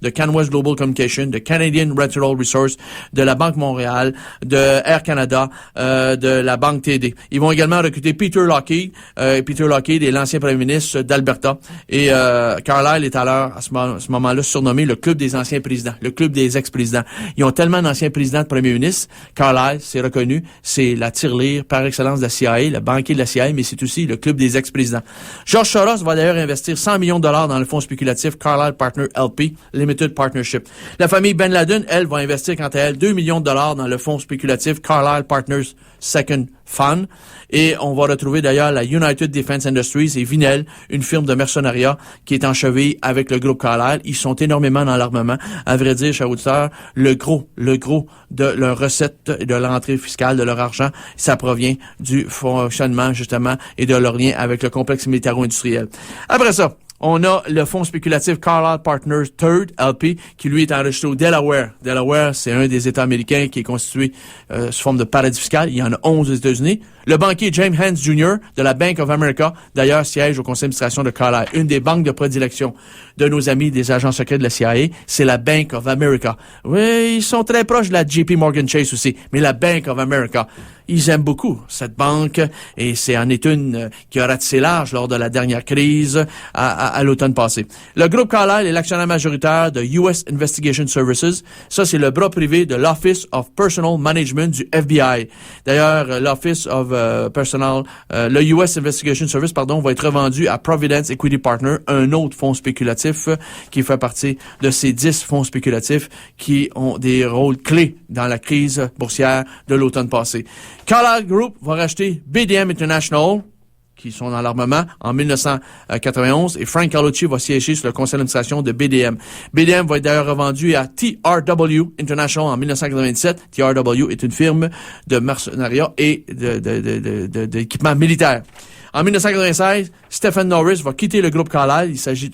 de CanWest Global Communication, de Canadian Natural Resources, de la Banque Montréal, de Air Canada, de la Banque TD. Ils vont également recruter Peter Lockheed. Peter Lockheed est l'ancien premier ministre d'Alberta. Et Carlyle est à ce moment-là surnommé le club des anciens présidents, le club des ex-présidents. Ils ont tellement d'anciens présidents de premiers ministres. Carlyle, c'est reconnu, c'est la tirelire par excellence de la CIA, le banquier de la CIA, mais c'est aussi le club des ex-présidents. George Soros va d'ailleurs investir 100 millions de dollars dans le fonds spéculatif Carlyle Partner LP, Limited Partnership. La famille Ben Laden, elle, va investir quant à elle 2 millions de dollars dans le fonds spéculatif Carlyle Partners Second Fund. Et on va retrouver d'ailleurs la United Defense Industries et Vinel, une firme de mercenariat qui est en cheville avec le groupe Carlyle. Ils sont énormément dans l'armement. À vrai dire, chers auditeurs, le gros de leur recette et de leur entrée fiscale, de leur argent, ça provient du fonctionnement, justement, et de leur lien avec le complexe militaro-industriel. Après ça, on a le fonds spéculatif Carlyle Partners Third LP qui lui est enregistré au Delaware. Delaware, c'est un des États américains qui est constitué sous forme de paradis fiscal. Il y en a 11 aux États-Unis. Le banquier James Hans Jr. de la Bank of America, d'ailleurs, siège au conseil d'administration de Carlyle. Une des banques de prédilection de nos amis des agents secrets de la CIA, c'est la Bank of America. Oui, ils sont très proches de la JP Morgan Chase aussi, mais la Bank of America, ils aiment beaucoup cette banque et c'est en est une qui a ratissé large lors de la dernière crise à l'automne passé. Le groupe Carlyle est l'actionnaire majoritaire de US Investigation Services. Ça, c'est le bras privé de l'Office of Personnel Management du FBI. D'ailleurs, l'Office of le US Investigation Service, va être revendu à Providence Equity Partner, un autre fonds spéculatif qui fait partie de ces 10 fonds spéculatifs qui ont des rôles clés dans la crise boursière de l'automne passé. Carlyle Group va racheter BDM International, qui sont dans l'armement, en 1991, et Frank Carlucci va siéger sur le conseil d'administration de BDM. BDM va être d'ailleurs revendu à TRW International en 1997. TRW est une firme de mercenariat et d'équipement militaire. En 1996, Stephen Norris va quitter le groupe Carlyle. Il s'agit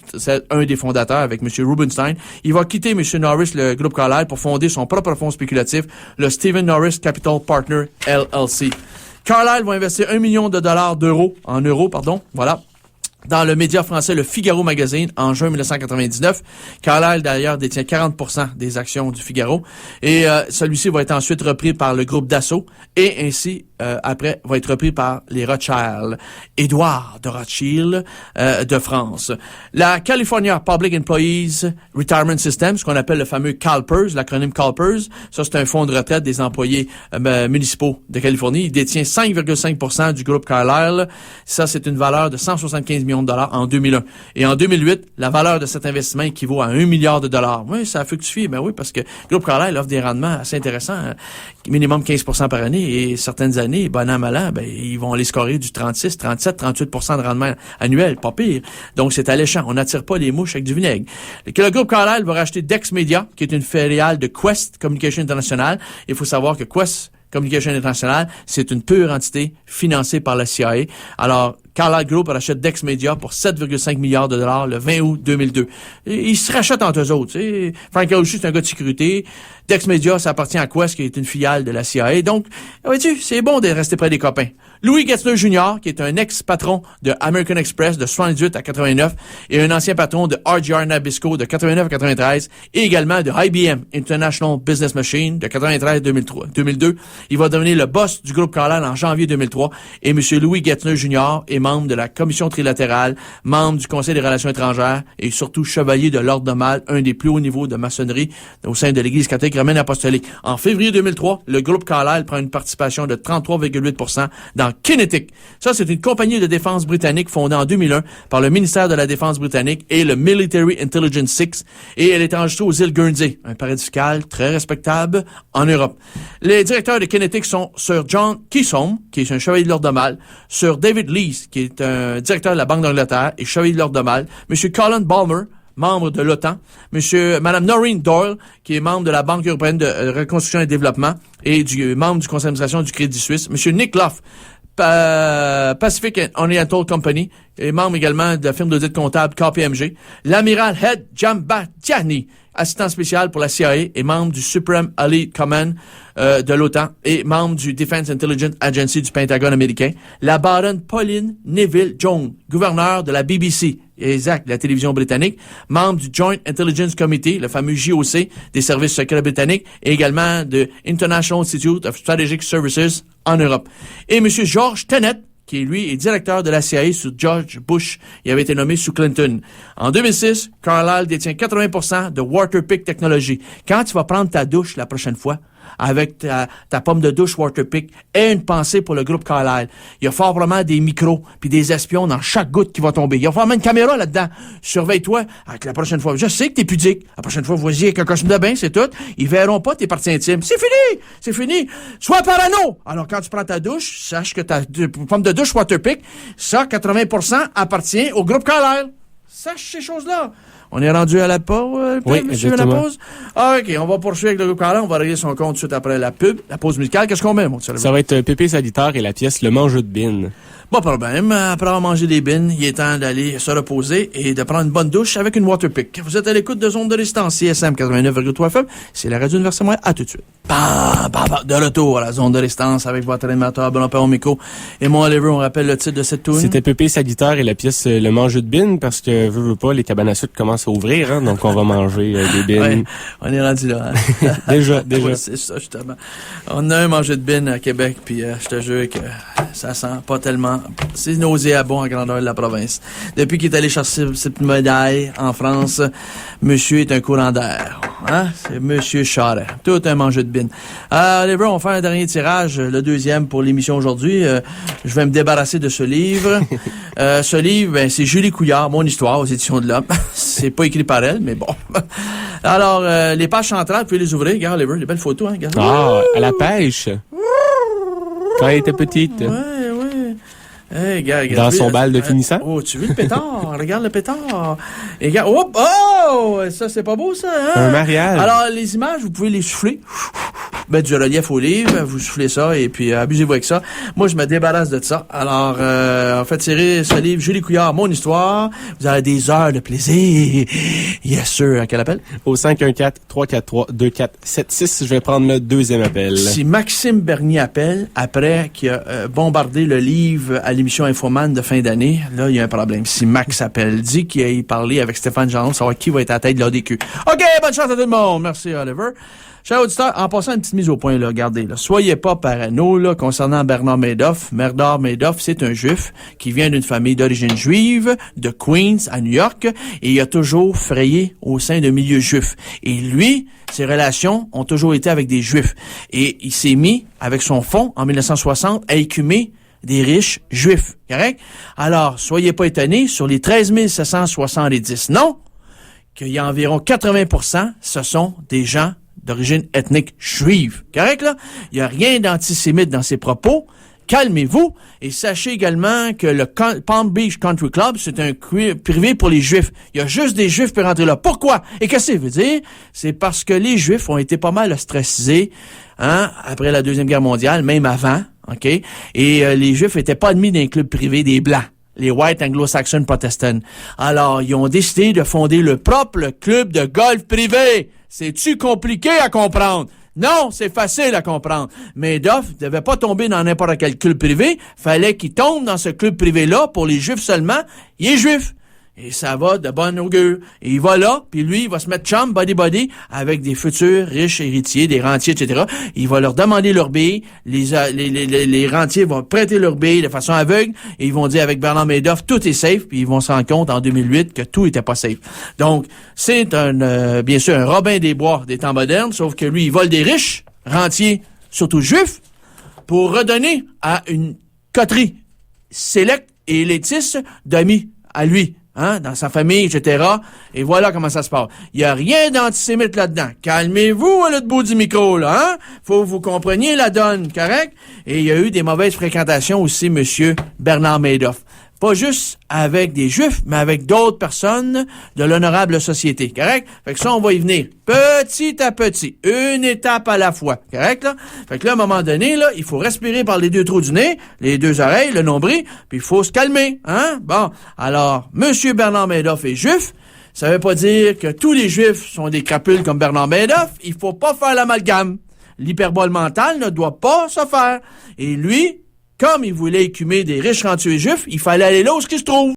d'un des fondateurs avec M. Rubenstein. Il va quitter M. Norris le groupe Carlyle pour fonder son propre fonds spéculatif, le Stephen Norris Capital Partner LLC. Carlyle va investir 1 million d'euros, voilà, dans le média français Le Figaro Magazine en juin 1999. Carlyle, d'ailleurs, détient 40% des actions du Figaro. Et celui-ci va être ensuite repris par le groupe Dassault et ainsi, après, va être repris par les Rothschild. Édouard de Rothschild de France. La California Public Employees Retirement System, ce qu'on appelle le fameux CalPERS, l'acronyme CalPERS, ça c'est un fonds de retraite des employés municipaux de Californie. Il détient 5,5% du groupe Carlyle. Ça, c'est une valeur de 175 millions de dollars en 2001. Et en 2008, la valeur de cet investissement équivaut à 1 milliard de dollars. Oui, ça a fructifié. Ben oui, parce que le groupe Carlyle offre des rendements assez intéressants, minimum 15% par année, et certaines années, bon an, mal an, ils vont aller scorer du 36, 37, 38% de rendement annuel. Pas pire. Donc, c'est alléchant. On n'attire pas les mouches avec du vinaigre. Le groupe Carlyle va racheter Dex Media, qui est une filiale de Quest Communication International. Il faut savoir que Quest Communication International, c'est une pure entité financée par la CIA. Alors, Carlyle Group rachète Dex Media pour 7,5 milliards de dollars le 20 août 2002. Et ils se rachètent entre eux autres. T'sais. Frank Carlucci, c'est un gars de sécurité. Dex Media, ça appartient à Quest, qui est une filiale de la CIA. Donc, vois-tu, c'est bon de rester près des copains. Louis Getzner Jr., qui est un ex-patron de American Express de 78 à 89 et un ancien patron de RGR Nabisco de 89 à 93 et également de IBM International Business Machine de 93 à 2002. Il va devenir le boss du groupe Carlyle en janvier 2003 et M. Louis Getzner Jr. est membre de la commission trilatérale, membre du Conseil des relations étrangères et surtout chevalier de l'Ordre de Malta, un des plus hauts niveaux de maçonnerie au sein de l'Église catholique romaine apostolique. En février 2003, le groupe Carlyle prend une participation de 33,8% dans Kinetic. Ça, c'est une compagnie de défense britannique fondée en 2001 par le ministère de la Défense britannique et le Military Intelligence 6 et elle est enregistrée aux îles Guernsey, un paradis fiscal très respectable en Europe. Les directeurs de Kinetic sont Sir John Keesholm, qui est un chevalier de l'Ordre de Malta, Sir David Lees, qui est un directeur de la Banque d'Angleterre et chevalier de l'Ordre de Malta, M. Colin Balmer, membre de l'OTAN, Madame Noreen Doyle, qui est membre de la Banque européenne de reconstruction et développement et membre du conseil d'administration du Crédit Suisse, M. Nick Lough, Pacific and Oriental Company, et membre également de la firme d'audit comptable KPMG, l'amiral Head Jambatiani, assistant spécial pour la CIA et membre du Supreme Elite Command de l'OTAN et membre du Defense Intelligence Agency du Pentagone américain, la baronne Pauline Neville Jones, gouverneure de la BBC, exact, la télévision britannique, membre du Joint Intelligence Committee, le fameux JOC des services secrets britanniques, et également de International Institute of Strategic Services en Europe. Et M. George Tenet, qui lui est directeur de la CIA sous George Bush. Il avait été nommé sous Clinton. En 2006, Carlyle détient 80% de Waterpik Technology. Quand tu vas prendre ta douche la prochaine fois, avec ta pomme de douche Waterpik, aie une pensée pour le groupe Carlyle. Il y a fort probablement des micros puis des espions dans chaque goutte qui va tomber. Il y a vraiment une caméra là-dedans. Surveille-toi avec la prochaine fois. Je sais que t'es pudique. La prochaine fois, vas-y avec un costume de bain, c'est tout. Ils verront pas tes parties intimes. C'est fini! C'est fini! Sois parano! Alors, quand tu prends ta douche, sache que ta pomme de douche Waterpik, ça, 80% appartient au groupe Carlyle. Sache ces choses-là. On est rendu à la pause, oui, monsieur, à la pause? Ah, OK, on va poursuivre avec le groupe Carlyle. On va régler son compte tout de suite après la pause musicale. Qu'est-ce qu'on met, mon petit? Ça va être Pépé Salitaire et la pièce Le Mangeux de Bin. Pas de problème. Après avoir mangé des bines, il est temps d'aller se reposer et de prendre une bonne douche avec une Waterpik. Vous êtes à l'écoute de Zone de Résistance, CSM 89,3 FM. C'est la radio universelle moyenne. À tout de suite. De retour à la Zone de Résistance avec votre animateur Benoît Perron-Micro et moi, Oliver. On rappelle le titre de cette tune. C'était Pépé Salitaire et la pièce Le Mangeux de Bin parce que, veux pas, les cabanes à sucre commencent à ouvrir, hein, donc on va manger des bines. Ouais, on est rendu là. Hein? déjà. Ouais, c'est ça, justement. On a un manger de bine à Québec, puis je te jure que ça sent pas tellement. C'est nauséabond en grandeur de la province. Depuis qu'il est allé chercher cette médaille en France, monsieur est un courant d'air. Hein? C'est monsieur Charest. Tout un manger de bine. Oliver, on va faire un dernier tirage, le deuxième pour l'émission aujourd'hui. Je vais me débarrasser de ce livre. Ce livre, ben, c'est Julie Couillard, Mon histoire, aux éditions de l'Homme. C'est pas écrit par elle, mais bon. Alors, les pages centrales, vous pouvez les ouvrir. Regarde, Oliver, les belles photos, hein? Regarde. Ah, à la pêche. Quand elle était petite. Ouais. Hey, regarde, dans son bal de finissant. Oh, tu veux le pétard? Regarde le pétard. Et regarde, ça, c'est pas beau, ça, hein? Un mariage. Alors, les images, vous pouvez les souffler. Mettre du relief au livre, vous soufflez ça, et puis abusez-vous avec ça. Moi, je me débarrasse de ça. Alors, en fait, tirer ce livre, Julie Couillard, Mon histoire. Vous avez des heures de plaisir. Yes, sir. À quel appel? Au 514-343-2476. Je vais prendre le deuxième appel. Si Maxime Bernier appelle, après qu'il a bombardé le livre à l'émission Infoman de fin d'année, là, il y a un problème. Si Max appelle, dit qu'il a parlé avec Stéphane Gendron, savoir qui va être à la tête de l'ADQ. OK, bonne chance à tout le monde. Merci, Oliver. Chers auditeurs, en passant une petite mise au point, là, regardez, là, soyez pas parano, là, concernant Bernard Madoff. Bernard Madoff, c'est un juif qui vient d'une famille d'origine juive, de Queens, à New York, et il a toujours frayé au sein de milieux juifs. Et lui, ses relations ont toujours été avec des juifs. Et il s'est mis, avec son fonds, en 1960, à écumer des riches juifs, correct? Alors, soyez pas étonnés, sur les 13 770 noms, qu'il y a environ 80%, ce sont des gens d'origine ethnique juive. Correct, là? Il n'y a rien d'antisémite dans ses propos. Calmez-vous. Et sachez également que le Palm Beach Country Club, c'est un privé pour les Juifs. Il y a juste des Juifs pour rentrer là. Pourquoi? Et qu'est-ce que ça veut dire? C'est parce que les Juifs ont été pas mal ostracisés, hein, après la Deuxième Guerre mondiale, même avant, OK? Et les Juifs étaient pas admis dans les clubs privés des Blancs, les White Anglo-Saxon Protestants. Alors, ils ont décidé de fonder le propre club de golf privé. C'est-tu compliqué à comprendre? Non, c'est facile à comprendre. Madoff ne devait pas tomber dans n'importe quel club privé. Fallait qu'il tombe dans ce club privé-là pour les Juifs seulement. Il est juif. Et ça va de bonne augure. Et il va là, puis lui, il va se mettre chum, body, avec des futurs riches héritiers, des rentiers, etc. Il va leur demander leur billes. Les rentiers vont prêter leur billes de façon aveugle. Et ils vont dire avec Bernard Madoff, tout est safe. Puis ils vont se rendre compte en 2008 que tout était pas safe. Donc, c'est bien sûr un Robin des Bois des temps modernes, sauf que lui, il vole des riches, rentiers, surtout juifs, pour redonner à une coterie sélect et élitiste d'amis à lui. Hein, dans sa famille, etc. Et voilà comment ça se passe. Il y a rien d'antisémite là-dedans. Calmez-vous à l'autre bout du micro, là, hein? Faut que vous compreniez la donne, correct? Et il y a eu des mauvaises fréquentations aussi, monsieur Bernard Madoff. Pas juste avec des Juifs, mais avec d'autres personnes de l'honorable société, correct? Fait que ça, on va y venir petit à petit, une étape à la fois, correct, là? Fait que là, à un moment donné, là, il faut respirer par les deux trous du nez, les deux oreilles, le nombril, puis il faut se calmer, hein? Bon, alors, monsieur Bernard Madoff est juif. Ça veut pas dire que tous les Juifs sont des crapules comme Bernard Madoff. Il faut pas faire l'amalgame. L'hyperbole mentale ne doit pas se faire. Et lui, comme il voulait écumer des riches rentiers juifs, il fallait aller là où ce qui se trouve.